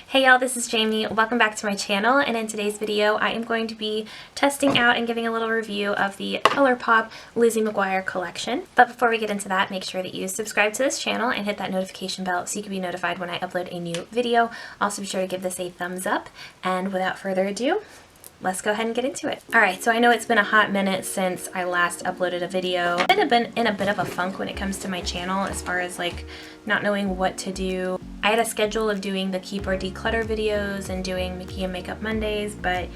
Hey y'all, this is Jamie. Welcome back to my channel, and in today's video I am going to be testing out and giving a little review of the Colourpop Lizzie McGuire collection. But before we get into that, make sure that you subscribe to this channel and hit that notification bell so you can be notified when I upload a new video. Also be sure to give this a thumbs up, and without further ado, let's go ahead and get into it. Alright, so I know it's been a hot minute since I last uploaded a video. I've been in a bit of a funk when it comes to my channel as far as like not knowing what to do. I had a schedule of doing the Keep or Declutter videos and doing Mickey and Makeup Mondays, but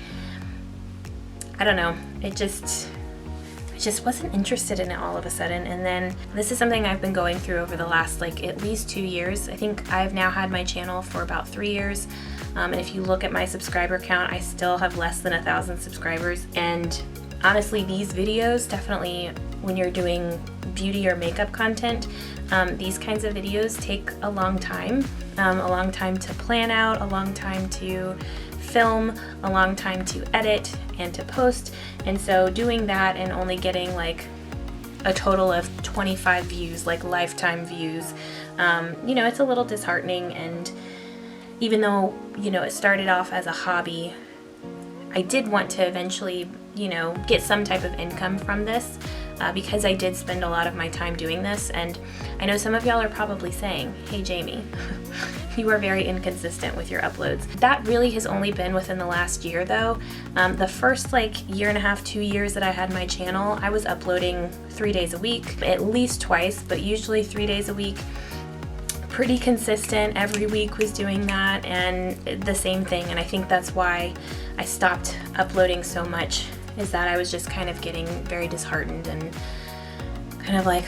I don't know, I just wasn't interested in it all of a sudden. And then this is something I've been going through over the last like at least 2 years. I think I've now had my channel for about 3 years. And if you look at my subscriber count, I still have less than 1,000 subscribers. And honestly, these videos definitely, when you're doing beauty or makeup content, these kinds of videos take a long time to plan out, a long time to film, a long time to edit and to post. And so doing that and only getting like a total of 25 views, like lifetime views, you know, it's a little disheartening. And even though, you know, it started off as a hobby, I did want to eventually, you know, get some type of income from this because I did spend a lot of my time doing this. And I know some of y'all are probably saying, hey Jamie, you are very inconsistent with your uploads. That really has only been within the last year though. The first like 1.5 to 2 years that I had my channel, I was uploading 3 days a week, at least twice, but usually 3 days a week. Pretty consistent, every week was doing that, and the same thing. And I think that's why I stopped uploading so much, is that I was just kind of getting very disheartened and kind of like,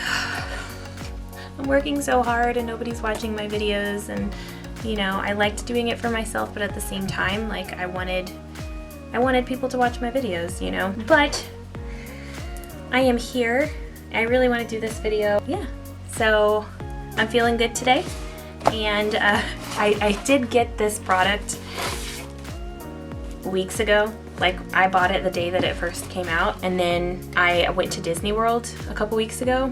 I'm working so hard and nobody's watching my videos. And you know, I liked doing it for myself, but at the same time, like I wanted people to watch my videos, you know. But I am here. I really want to do this video. Yeah, so I'm feeling good today, and I did get this product weeks ago. Like, I bought it the day that it first came out, and then I went to Disney World a couple weeks ago.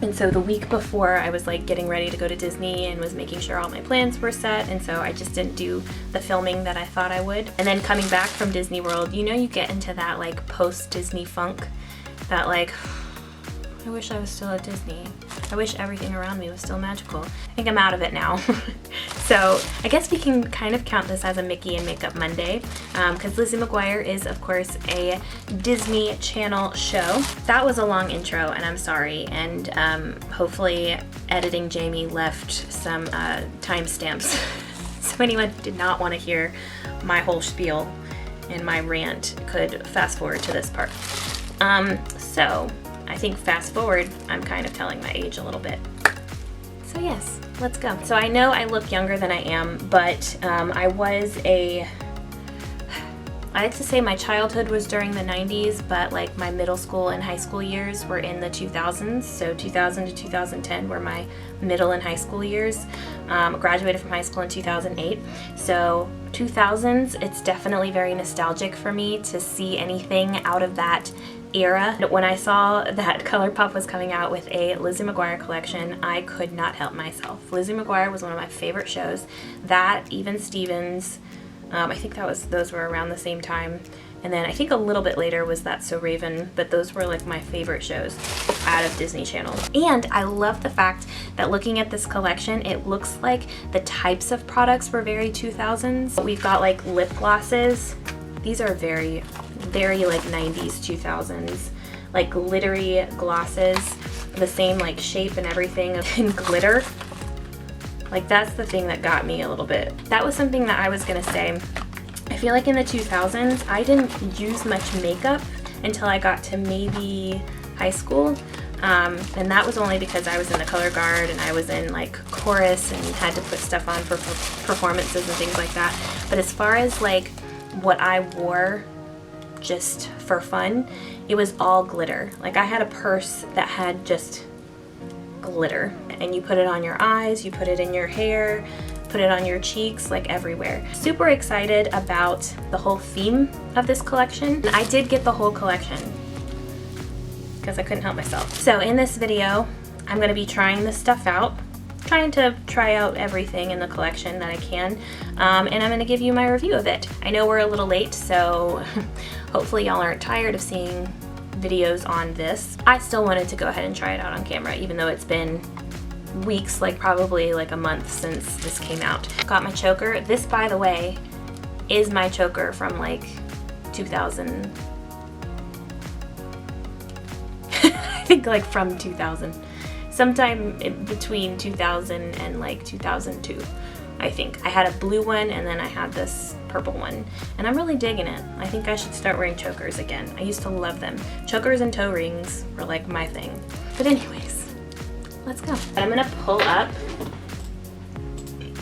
And so the week before, I was like getting ready to go to Disney and was making sure all my plans were set, and so I just didn't do the filming that I thought I would. And then coming back from Disney World, you know, you get into that like post-Disney funk, that like, I wish I was still at Disney. I wish everything around me was still magical. I think I'm out of it now. So I guess we can kind of count this as a Mickey and Makeup Monday, because Lizzie McGuire is of course a Disney Channel show. That was a long intro, and I'm sorry, and hopefully editing Jamie left some timestamps so anyone who did not want to hear my whole spiel and my rant could fast forward to this part. So I think fast forward, I'm kind of telling my age a little bit. So yes, let's go. So I know I look younger than I am, but I like to say my childhood was during the 90s, but like my middle school and high school years were in the 2000s. So 2000 to 2010 were my middle and high school years. Graduated from high school in 2008. So 2000s, it's definitely very nostalgic for me to see anything out of that era. When I saw that Colourpop was coming out with a Lizzie McGuire collection, I could not help myself. Lizzie McGuire was one of my favorite shows. That, even Stevens, I think those were around the same time. And then I think a little bit later was That's So Raven, but those were like my favorite shows out of Disney Channel. And I love the fact that looking at this collection, it looks like the types of products were very 2000s. We've got like lip glosses. These are very like 90s, 2000s, like glittery glosses, the same like shape and everything, and glitter. Like that's the thing that got me a little bit. That was something that I was gonna say. I feel like in the 2000s, I didn't use much makeup until I got to maybe high school. And that was only because I was in the color guard and I was in like chorus and had to put stuff on for performances and things like that. But as far as like what I wore just for fun, it was all glitter. Like I had a purse that had just glitter, and you put it on your eyes, you put it in your hair, put it on your cheeks, like everywhere. Super excited about the whole theme of this collection. I did get the whole collection because I couldn't help myself. So in this video, I'm going to be trying this stuff out. trying to try out everything in the collection that I can, and I'm going to give you my review of it. I know we're a little late, so hopefully y'all aren't tired of seeing videos on this. I still wanted to go ahead and try it out on camera, even though it's been weeks, like probably like a month since this came out. Got my choker. This, by the way, is my choker from like 2000. I think like from 2000. Sometime in between 2000 and like 2002, I think. I had a blue one and then I had this purple one, and I'm really digging it. I think I should start wearing chokers again. I used to love them. Chokers and toe rings were like my thing. But anyways, let's go. And I'm gonna pull up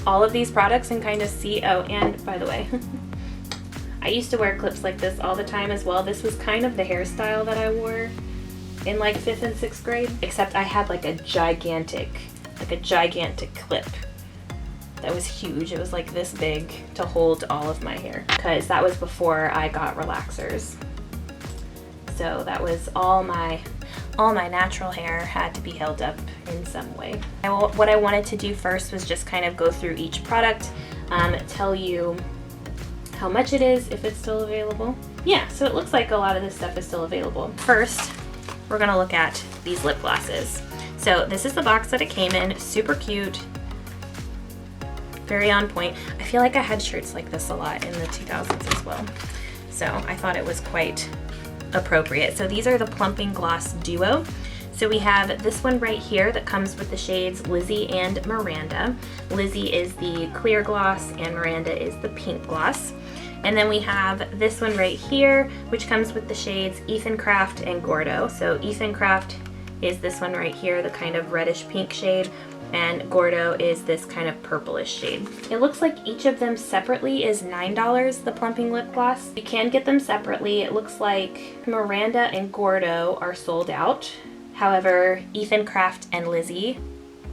all of these products and kind of see, oh, and by the way, I used to wear clips like this all the time as well. This was kind of the hairstyle that I wore in like 5th and 6th grade, except I had like a gigantic clip that was huge. It was like this big to hold all of my hair, because that was before I got relaxers. So that was all my natural hair had to be held up in some way. What I wanted to do first was just kind of go through each product, tell you how much it is, if it's still available. Yeah, so it looks like a lot of this stuff is still available. First, we're gonna look at these lip glosses. So this is the box that it came in, super cute, very on point. I feel like I had shirts like this a lot in the 2000s as well, so I thought it was quite appropriate. So these are the Plumping Gloss Duo. So we have this one right here that comes with the shades Lizzie and Miranda. Lizzie is the clear gloss and Miranda is the pink gloss. And then we have this one right here, which comes with the shades Ethan Craft and Gordo. So Ethan Craft is this one right here, the kind of reddish pink shade, and Gordo is this kind of purplish shade. It looks like each of them separately is $9, the Plumping lip gloss. You can get them separately. It looks like Miranda and Gordo are sold out. However, Ethan Craft and Lizzie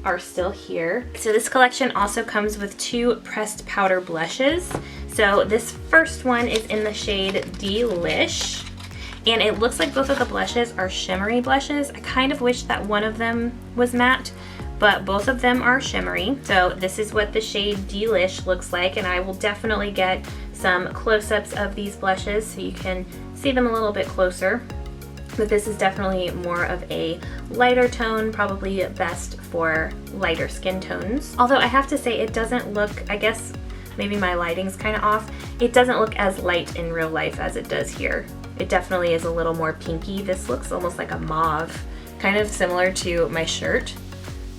are still here. So this collection also comes with 2 pressed powder blushes. So this first one is in the shade Delish, and it looks like both of the blushes are shimmery blushes. I kind of wish that one of them was matte, but both of them are shimmery. So this is what the shade Delish looks like, and I will definitely get some close-ups of these blushes so you can see them a little bit closer. But this is definitely more of a lighter tone, probably best for lighter skin tones. Although I have to say it doesn't look, I guess maybe my lighting's kind of off, it doesn't look as light in real life as it does here. It definitely is a little more pinky. This looks almost like a mauve, kind of similar to my shirt.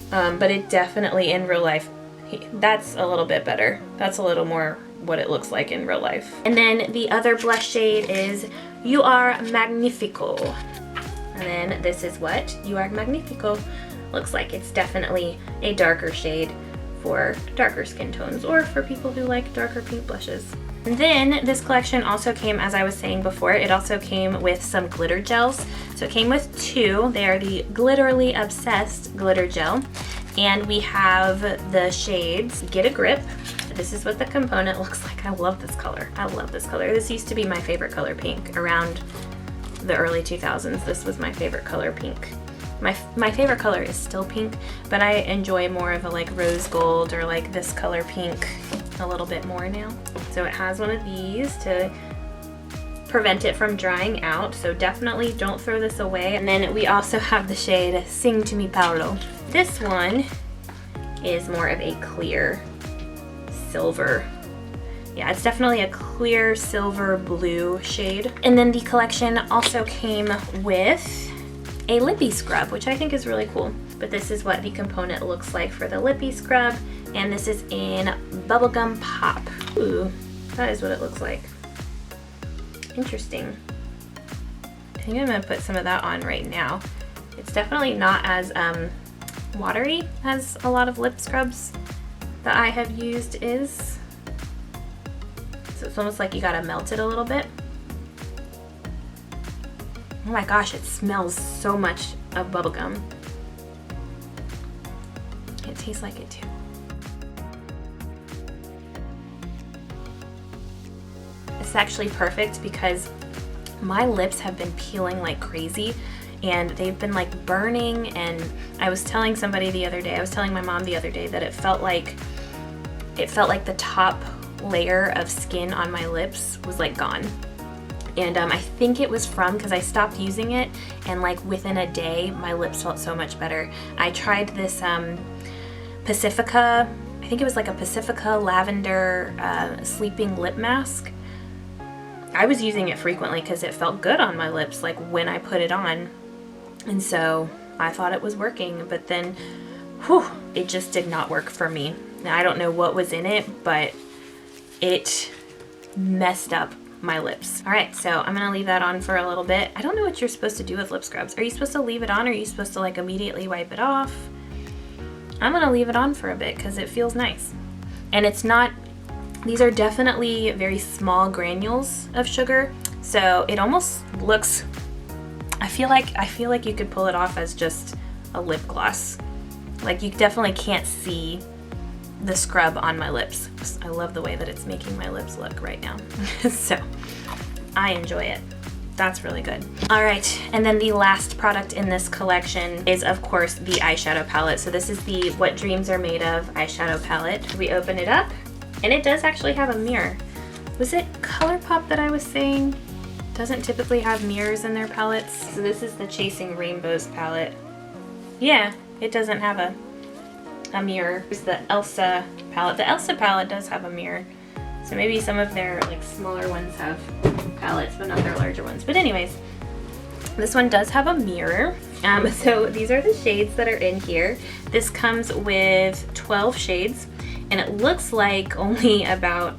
But it definitely in real life, that's a little bit better. That's a little more what it looks like in real life. And then the other blush shade is You Are Magnifico. And then this is what You Are Magnifico looks like. It's definitely a darker shade for darker skin tones or for people who like darker pink blushes. And then this collection also came, as I was saying before, it also came with some glitter gels. So it came with 2. They are the Glitterly Obsessed glitter gel. And we have the shades Get a Grip. This is what the component looks like. I love this color. I love this color. This used to be my favorite color pink around the early 2000s. This was my favorite color pink. My favorite color is still pink, but I enjoy more of a like rose gold or like this color pink a little bit more now. So it has one of these to prevent it from drying out, so definitely don't throw this away. And then we also have the shade Sing to Me Paolo. This one is more of a clear silver. Yeah, it's definitely a clear silver blue shade. And then the collection also came with a Lippie scrub, which I think is really cool. But this is what the component looks like for the Lippie scrub, and this is in Bubblegum Pop. Ooh, that is what it looks like. Interesting. I think I'm gonna put some of that on right now. It's definitely not as watery as a lot of lip scrubs that I have used is. So it's almost like you gotta melt it a little bit. Oh my gosh, it smells so much of bubblegum. It tastes like it too. It's actually perfect because my lips have been peeling like crazy, and they've been like burning, and I was telling somebody the other day, I was telling my mom the other day that it felt like the top layer of skin on my lips was like gone. And I think it was because I stopped using it, and like within a day my lips felt so much better. I tried this Pacifica, I think it was like a Pacifica lavender sleeping lip mask. I was using it frequently because it felt good on my lips like when I put it on, and so I thought it was working, but then whew, it just did not work for me. Now I don't know what was in it, but it messed up my lips. All right, so I'm gonna leave that on for a little bit. I don't know what you're supposed to do with lip scrubs. Are you supposed to leave it on, or are you supposed to like immediately wipe it off? I'm gonna leave it on for a bit because it feels nice. And it's not, these are definitely very small granules of sugar, so it almost looks, I feel like you could pull it off as just a lip gloss. Like you definitely can't see the scrub on my lips. I love the way that it's making my lips look right now. So I enjoy it. That's really good. All right, and then the last product in this collection is of course the eyeshadow palette. So this is the What Dreams Are Made Of eyeshadow palette. We open it up and it does actually have a mirror. Was it Colourpop that I was saying doesn't typically have mirrors in their palettes? So this is the Chasing Rainbows palette. Yeah, it doesn't have a mirror. Here's the Elsa palette. The Elsa palette does have a mirror. So maybe some of their like smaller ones have palettes, but not their larger ones. But anyways, this one does have a mirror. So these are the shades that are in here. This comes with 12 shades, and it looks like only about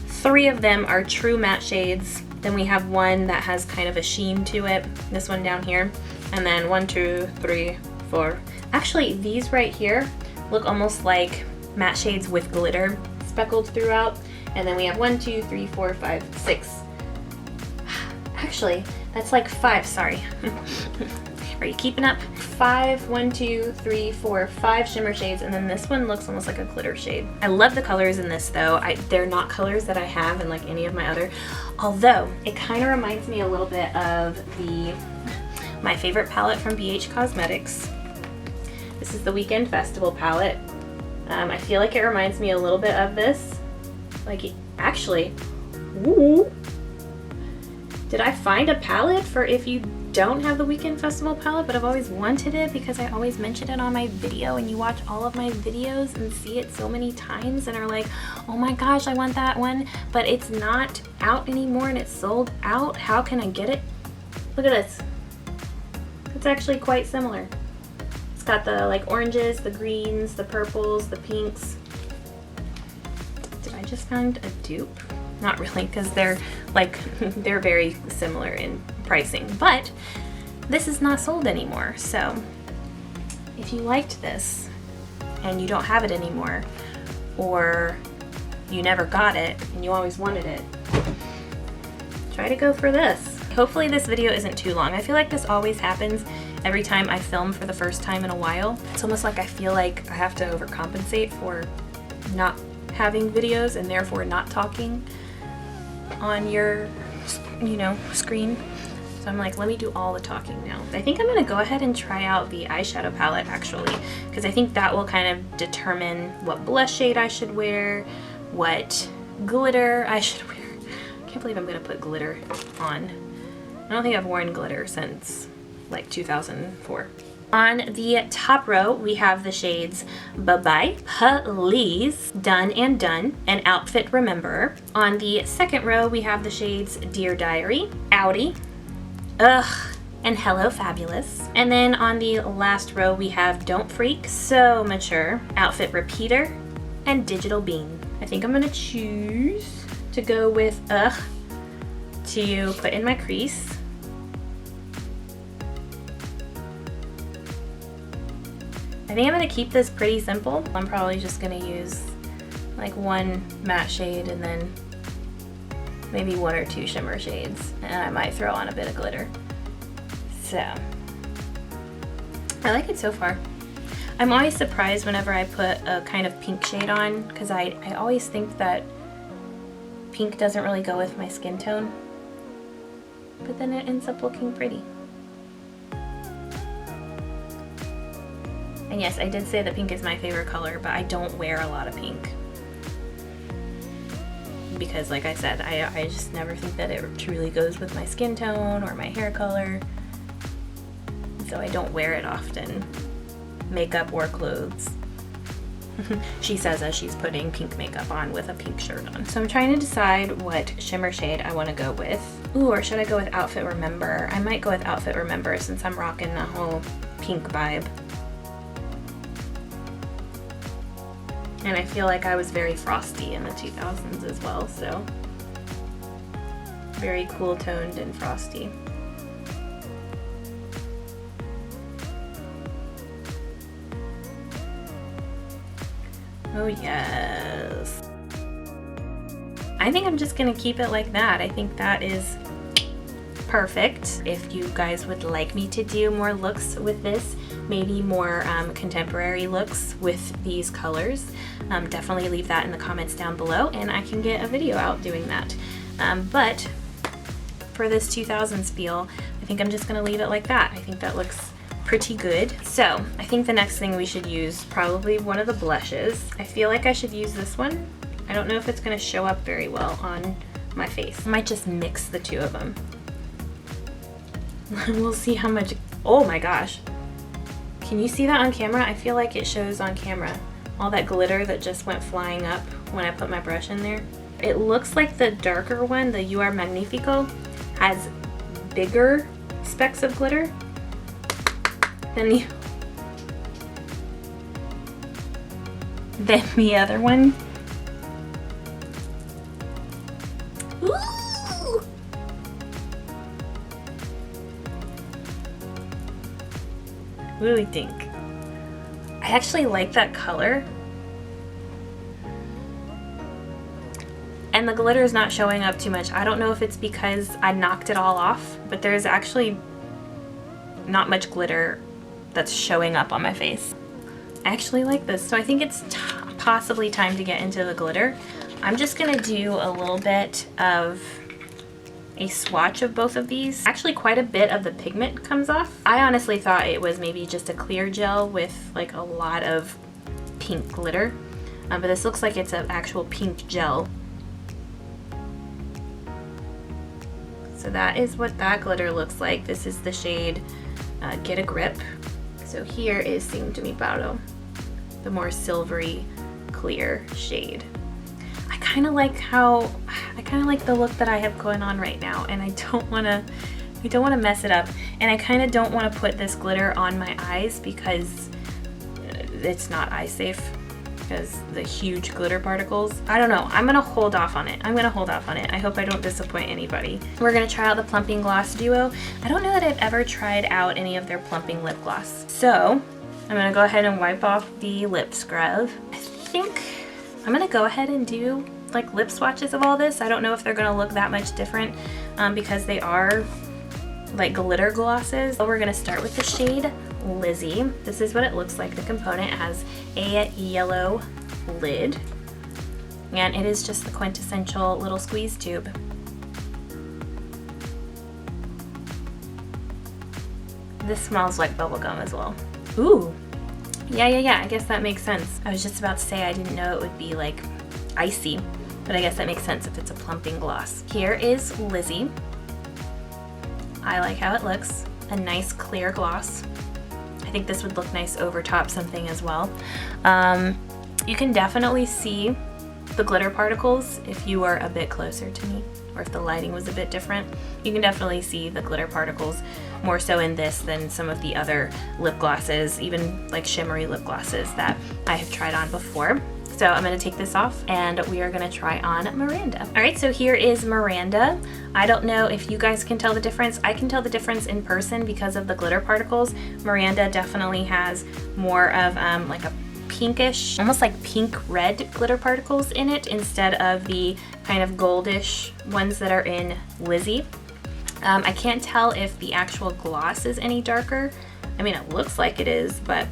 3 of them are true matte shades. Then we have one that has kind of a sheen to it, this one down here. And then 1, 2, 3, 4. Actually, these right here look almost like matte shades with glitter speckled throughout. And then we have 1, 2, 3, 4, 5, 6. Actually, that's like 5, sorry. Are you keeping up? 5, 1, 2, 3, 4, 5 shimmer shades, and then this one looks almost like a glitter shade. I love the colors in this though. They're not colors that I have in like any of my other, although it kind of reminds me a little bit of my favorite palette from BH Cosmetics. This is the Weekend Festival palette. I feel like it reminds me a little bit of this. Like, actually, ooh, did I find a palette for if you don't have the Weekend Festival palette, but I've always wanted it because I always mention it on my video, and you watch all of my videos and see it so many times and are like, oh my gosh, I want that one, but it's not out anymore and it's sold out. How can I get it? Look at this. It's actually quite similar. It's got the like oranges, the greens, the purples, the pinks. Did I just find a dupe? Not really, because they're like, they're very similar in pricing, but this is not sold anymore. So if you liked this and you don't have it anymore, or you never got it and you always wanted it, try to go for this. Hopefully this video isn't too long. I feel like this always happens every time I film for the first time in a while. It's almost like I feel like I have to overcompensate for not having videos and therefore not talking on your, you know, screen. So I'm like, let me do all the talking now. I think I'm gonna go ahead and try out the eyeshadow palette actually, because I think that will kind of determine what blush shade I should wear, what glitter I should wear. I can't believe I'm gonna put glitter on. I don't think I've worn glitter since like 2004. On the top row, we have the shades Bye Bye, Please, Done and Done, and Outfit Rememberer. On the second row, we have the shades Dear Diary, Audi, Ugh, and Hello Fabulous. And then on the last row, we have Don't Freak, So Mature, Outfit Repeater, and Digital Bean. I think I'm gonna choose to go with Ugh to put in my crease. I think I'm gonna keep this pretty simple. I'm probably just gonna use like one matte shade and then maybe 1 or 2 shimmer shades, and I might throw on a bit of glitter. So I like it so far. I'm always surprised whenever I put a kind of pink shade on, because I always think that pink doesn't really go with my skin tone, but then it ends up looking pretty. And yes, I did say that pink is my favorite color, but I don't wear a lot of pink. Because like I said, I just never think that it truly goes with my skin tone or my hair color. So I don't wear it often. Makeup or clothes. She says as she's putting pink makeup on with a pink shirt on. So I'm trying to decide what shimmer shade I want to go with. Ooh, or should I go with Outfit Remember? I might go with Outfit Remember since I'm rocking the whole pink vibe. And I feel like I was very frosty in the 2000s as well, so very cool toned and frosty. Oh yes. I think I'm just gonna keep it like that. I think that is perfect. If you guys would like me to do more looks with this, maybe more contemporary looks with these colors, definitely leave that in the comments down below and I can get a video out doing that. But for this 2000s feel, I think I'm just gonna leave it like that. I think that looks pretty good. So I think the next thing we should use probably one of the blushes. I feel like I should use this one. I don't know if it's gonna show up very well on my face. I might just mix the two of them. We'll see how much, oh my gosh. Can you see that on camera? I feel like it shows on camera. All that glitter that just went flying up when I put my brush in there. It looks like the darker one, the You Are Magnifico, has bigger specks of glitter than the other one. Ooh! What do we think? I actually like that color. And the glitter is not showing up too much. I don't know if it's because I knocked it all off, but there's actually not much glitter that's showing up on my face. I actually like this, so I think it's possibly time to get into the glitter. I'm just gonna do a little bit of a swatch of both of these. Actually, quite a bit of the pigment comes off. I honestly thought it was maybe just a clear gel with like a lot of pink glitter, but this looks like it's an actual pink gel. So that is what that glitter looks like. This is the shade Get a Grip. So here is Sing to Mi Paolo, the more silvery, clear shade. I kind of like the look that I have going on right now, and I don't want to mess it up. And I kind of don't want to put this glitter on my eyes because it's not eye safe because the huge glitter particles. I don't know. I'm gonna hold off on it. I hope I don't disappoint anybody. We're gonna try out the Plumping Gloss Duo. I don't know that I've ever tried out any of their Plumping lip gloss. So I'm gonna go ahead and wipe off the lip scrub. I think I'm gonna go ahead and do like lip swatches of all this. I don't know if they're gonna look that much different because they are like glitter glosses. So we're gonna start with the shade Lizzie. This is what it looks like. The component has a yellow lid and it is just the quintessential little squeeze tube. This smells like bubblegum as well. Ooh, yeah, I guess that makes sense. I was just about to say I didn't know it would be like icy, but I guess that makes sense if it's a plumping gloss. Here is Lizzie. I like how it looks. A nice clear gloss. I think this would look nice over top something as well. You can definitely see the glitter particles if you are a bit closer to me, or if the lighting was a bit different. You can definitely see the glitter particles more so in this than some of the other lip glosses, even like shimmery lip glosses that I have tried on before. So I'm gonna take this off and we are gonna try on Miranda. All right, so here is Miranda. I don't know if you guys can tell the difference. I can tell the difference in person because of the glitter particles. Miranda definitely has more of like a pinkish, almost like pink red glitter particles in it instead of the kind of goldish ones that are in Lizzie. I can't tell if the actual gloss is any darker. I mean, it looks like it is, but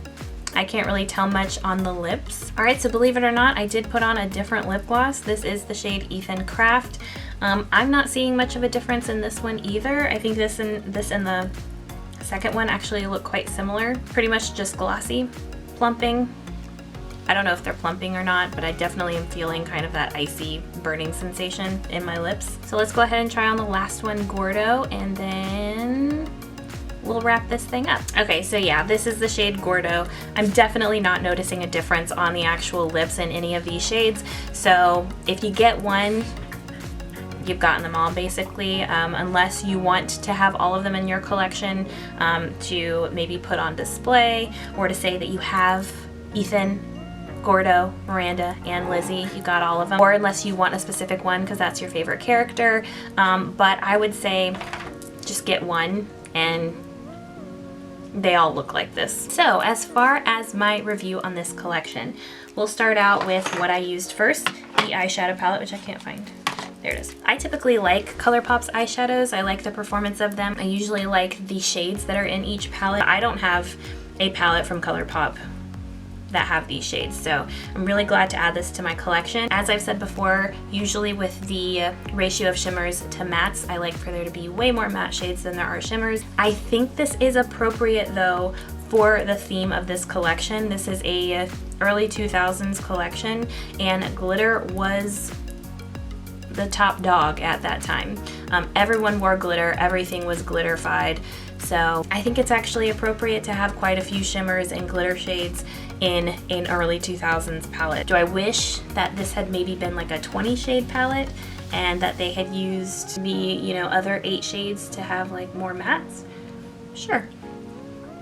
I can't really tell much on the lips. All right, so believe it or not, I did put on a different lip gloss. This is the shade Ethan Craft. I'm not seeing much of a difference in this one either. I think this and the second one actually look quite similar, pretty much just glossy. Plumping. I don't know if they're plumping or not, but I definitely am feeling kind of that icy burning sensation in my lips. So let's go ahead and try on the last one, Gordo, and then we'll wrap this thing up. Okay, so yeah, this is the shade Gordo. I'm definitely not noticing a difference on the actual lips in any of these shades. So if you get one, you've gotten them all basically, unless you want to have all of them in your collection to maybe put on display, or to say that you have Ethan, Gordo, Miranda, and Lizzie. You got all of them. Or unless you want a specific one because that's your favorite character. But I would say just get one and they all look like this. So as far as my review on this collection, we'll start out with what I used first, the eyeshadow palette, which I can't find. There it is. I typically like Colourpop's eyeshadows. I like the performance of them. I usually like the shades that are in each palette. I don't have a palette from Colourpop that have these shades, so I'm really glad to add this to my collection. As I've said before, usually with the ratio of shimmers to mattes, I like for there to be way more matte shades than there are shimmers. I think this is appropriate though for the theme of this collection. This is a early 2000s collection and glitter was the top dog at that time. Everyone wore glitter, everything was glitterified, so I think it's actually appropriate to have quite a few shimmers and glitter shades in an early 2000s palette. Do I wish that this had maybe been like a 20 shade palette and that they had used the, you know, other 8 shades to have like more mattes? Sure,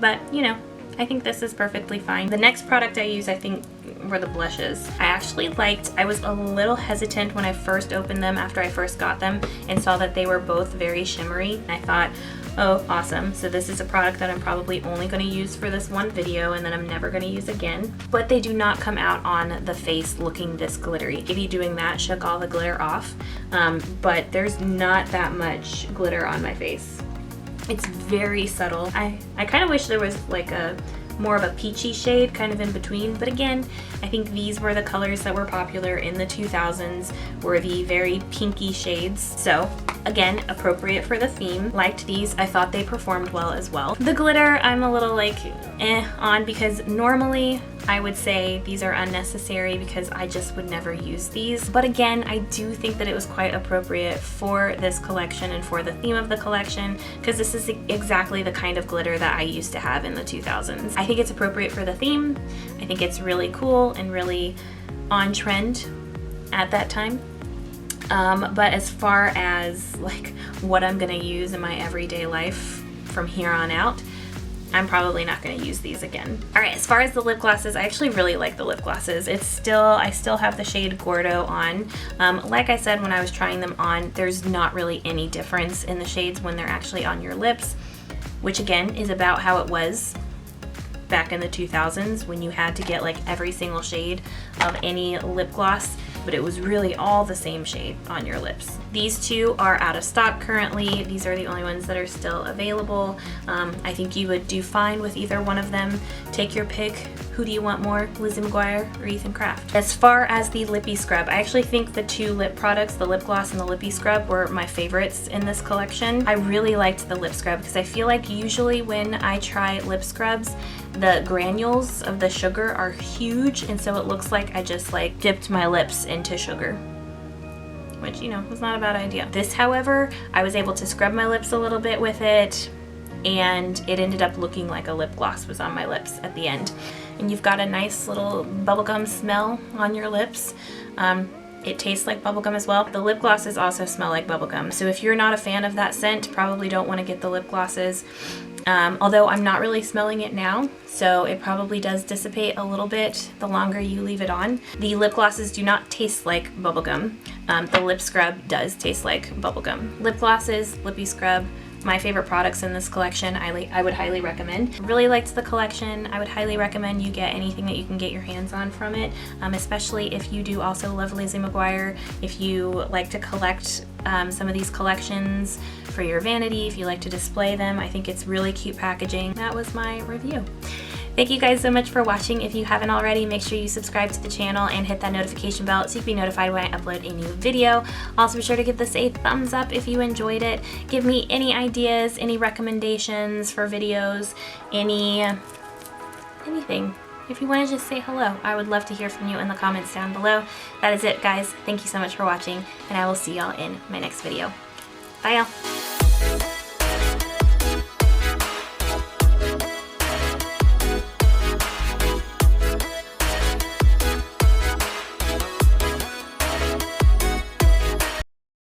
but you know, I think this is perfectly fine. The next product I used, I think, were the blushes. I was a little hesitant when I first opened them after I first got them and saw that they were both very shimmery. I thought, oh, awesome. So this is a product that I'm probably only going to use for this one video and then I'm never going to use again. But they do not come out on the face looking this glittery. Maybe doing that shook all the glitter off, but there's not that much glitter on my face. It's very subtle. I kind of wish there was like a more of a peachy shade kind of in between, but again, I think these were the colors that were popular in the 2000s, were the very pinky shades. So again, appropriate for the theme. Liked these. I thought they performed well as well. The glitter, I'm a little like on, because normally I would say these are unnecessary because I just would never use these. But again, I do think that it was quite appropriate for this collection and for the theme of the collection, because this is exactly the kind of glitter that I used to have in the 2000s. I think it's appropriate for the theme. I think it's really cool and really on trend at that time. But as far as like what I'm gonna use in my everyday life from here on out, I'm probably not going to use these again. All right, as far as the lip glosses, I actually really like the lip glosses. I still have the shade Gordo on. Like I said, when I was trying them on, there's not really any difference in the shades when they're actually on your lips, which again is about how it was back in the 2000s when you had to get like every single shade of any lip gloss, but it was really all the same shade on your lips. These two are out of stock currently. These are the only ones that are still available. I think you would do fine with either one of them. Take your pick. Who do you want more, Lizzie McGuire or Ethan Craft? As far as the Lippie scrub, I actually think the two lip products, the lip gloss and the Lippie scrub, were my favorites in this collection. I really liked the lip scrub because I feel like usually when I try lip scrubs, the granules of the sugar are huge, and so it looks like I just like dipped my lips into sugar, which, you know, was not a bad idea. This, however, I was able to scrub my lips a little bit with it, and it ended up looking like a lip gloss was on my lips at the end. And you've got a nice little bubblegum smell on your lips. It tastes like bubblegum as well. The lip glosses also smell like bubblegum, so if you're not a fan of that scent, probably don't want to get the lip glosses. Although I'm not really smelling it now, so it probably does dissipate a little bit the longer you leave it on. The lip glosses do not taste like bubblegum. The lip scrub does taste like bubblegum. Lip glosses, Lippie scrub, my favorite products in this collection. I would highly recommend. Really liked the collection. I would highly recommend you get anything that you can get your hands on from it, especially if you do also love Lizzie McGuire, if you like to collect some of these collections for your vanity, if you like to display them. I think it's really cute packaging. That was my review. Thank you guys so much for watching. If you haven't already, make sure you subscribe to the channel and hit that notification bell so you can be notified when I upload a new video. Also, be sure to give this a thumbs up if you enjoyed it. Give me any ideas, any recommendations for videos, anything. if you want to just say hello. I would love to hear from you in the comments down below. That is it, guys. Thank you so much for watching, and I will see y'all in my next video. Bye, y'all.